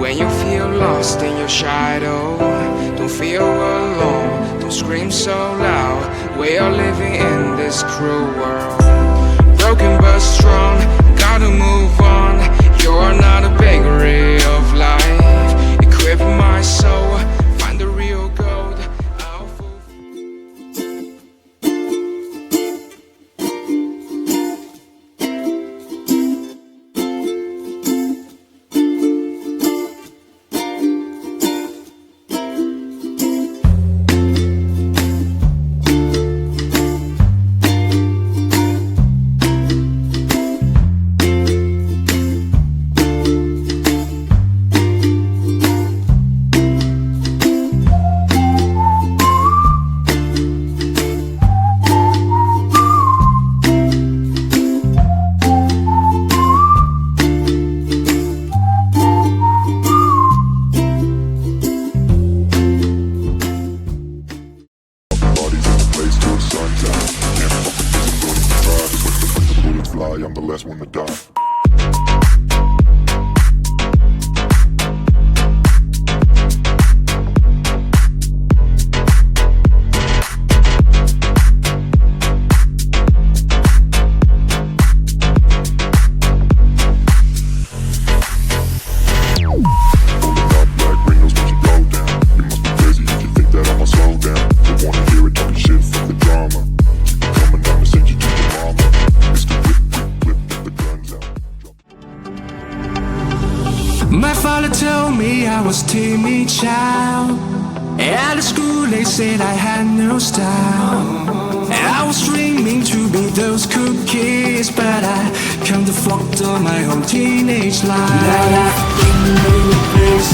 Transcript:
When you feel lost in your shadow, don't feel alone, don't scream so loud. We are living in this cruel world, broken but strong, gotta move on. You're not a bakery of life. Equip my soul, find the real gold. I'll I'm the last one to die. My father told me I was timid child. At the school they said I had no style. I was dreaming to be those cool kids, but I can't afford my whole teenage life. Now I've been in a place